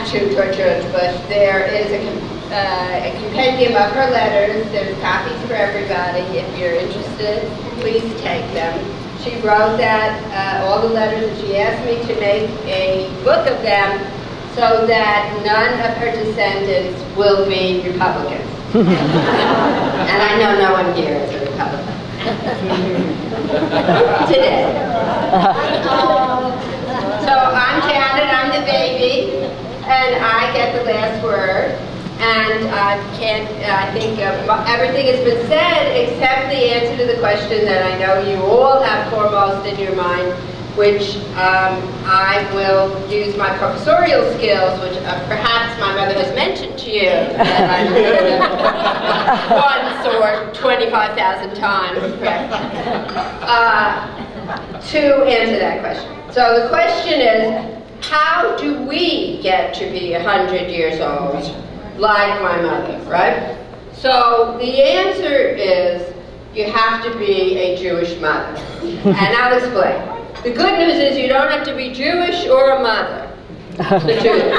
gratitude toward church, but there is a compendium of her letters. There's copies for everybody. If you're interested, please take them. She wrote that, all the letters, and she asked me to make a book of them so that none of her descendants will be Republicans. And I know no one here is a Republican. Today. So I'm Janet, I'm the baby, and I get the last word. And I think everything has been said except the answer to the question that I know you all have foremost in your mind, which I will use my professorial skills, which perhaps my mother has mentioned to you that I've once or 25,000 times, to answer that question. So the question is, how do we get to be 100 years old like my mother, right? So the answer is, you have to be a Jewish mother. And I'll explain. The good news is you don't have to be Jewish or a mother. The two.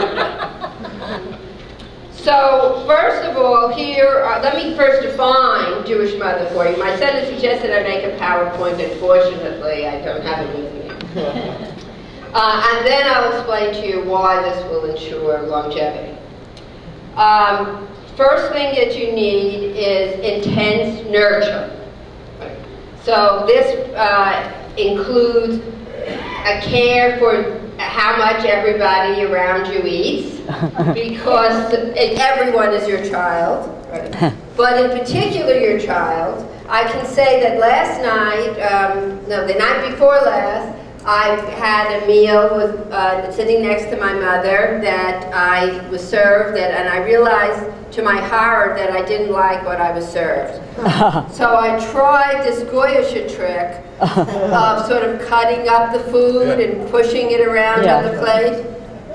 So first of all, here, let me first define Jewish mother for you. My son has suggested I make a PowerPoint. Unfortunately, I don't have it with me. And then I'll explain to you why this will ensure longevity. First thing that you need is intense nurture. So this includes a care for how much everybody around you eats, because everyone is your child, right? But in particular your child. I can say that last night, no, the night before last, I had a meal with, sitting next to my mother that I was served, and I realized to my horror that I didn't like what I was served. So I tried this Goyish trick of sort of cutting up the food and pushing it around on the plate.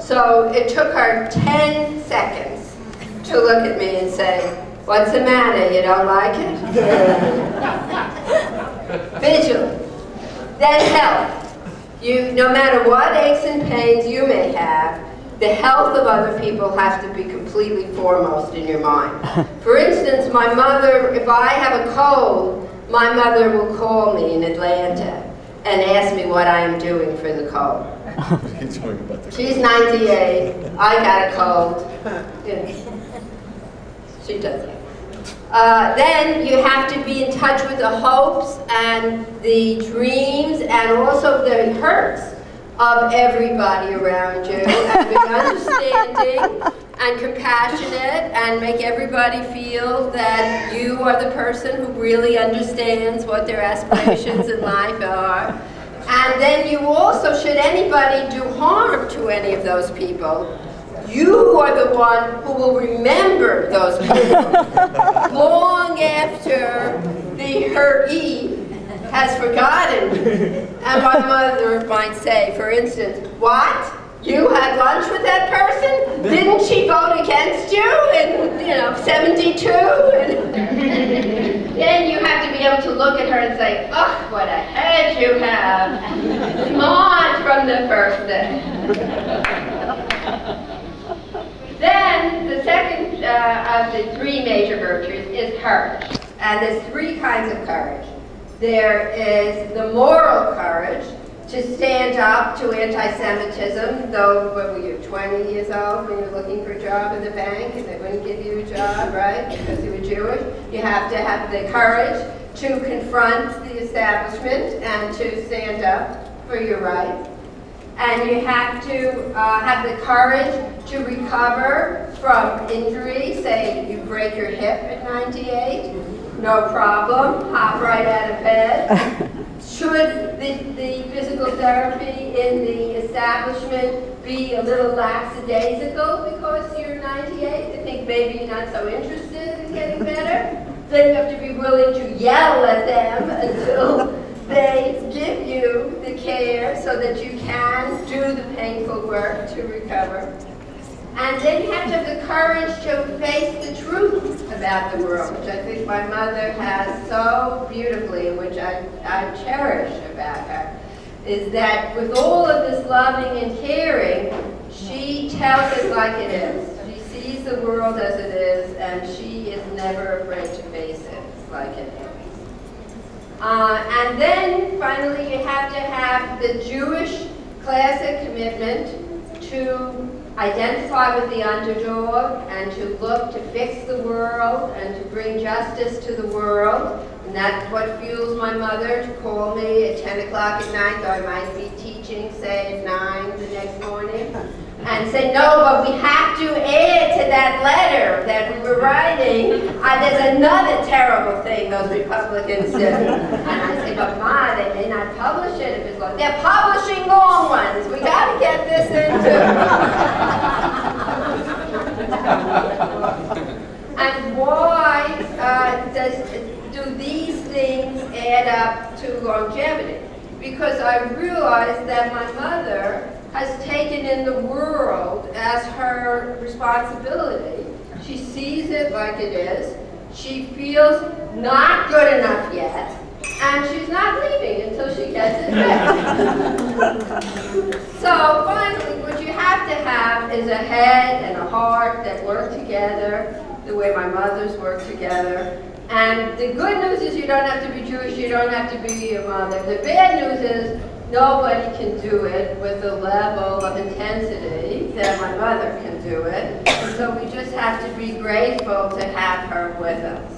So it took her 10 seconds to look at me and say, "What's the matter, you don't like it?" Vigilant. Then health. No matter what aches and pains you may have, the health of other people has to be completely foremost in your mind. For instance, my mother, if I have a cold, my mother will call me in Atlanta and ask me what I am doing for the cold. She's 98, I got a cold. She does it. Then you have to be in touch with the hopes and the dreams and also the hurts of everybody around you, and be understanding and compassionate and make everybody feel that you are the person who really understands what their aspirations in life are. And then you also, should anybody do harm to any of those people, you are the one who will remember those people long after the hurtee has forgotten. And my mother might say, for instance, "What? You had lunch with that person? Didn't she vote against you in, 72? Then you have to be able to look at her and say, "Oh, what a head you have. Come on from the first day." Then the second of the three major virtues is courage. And there's three kinds of courage. There is the moral courage to stand up to anti-Semitism, though, what were you, 20 years old when you were looking for a job in the bank and they wouldn't give you a job, right, because you were Jewish? You have to have the courage to confront the establishment and to stand up for your rights. And you have to have the courage to recover from injury. Say you break your hip at 98, no problem, hop right out of bed. Should the physical therapy in the establishment be a little lackadaisical because you're 98? They think maybe you're not so interested in getting better? Then you have to be willing to yell at them until they give you the care so that you can do the painful work to recover. And then you have to have the courage to face the truth about the world, which I think my mother has so beautifully, which I cherish about her, is that with all of this loving and caring, she tells it like it is. She sees the world as it is, and she is never afraid to face it like it is. And then, finally, you have to have the Jewish classic commitment to identify with the underdog and to look to fix the world and to bring justice to the world. And that's what fuels my mother to call me at 10 o'clock at night, though I might be teaching, say, at 9 the next morning, and say, no, but we have to add to that letter that we were writing. There's another terrible thing those Republicans do. And I say, but Ma, they may not publish it if it's long. They're publishing long ones. We got to get this into. And why do these things add up to longevity? Because I realized that my mother has taken in the world as her responsibility. She sees it like it is. She feels not good enough yet, and she's not leaving until she gets it fixed. So finally, what you have to have is a head and a heart that work together the way my mother's work together. And the good news is you don't have to be Jewish, you don't have to be a mother. The bad news is nobody can do it with the level of intensity that my mother can do it. And so we just have to be grateful to have her with us.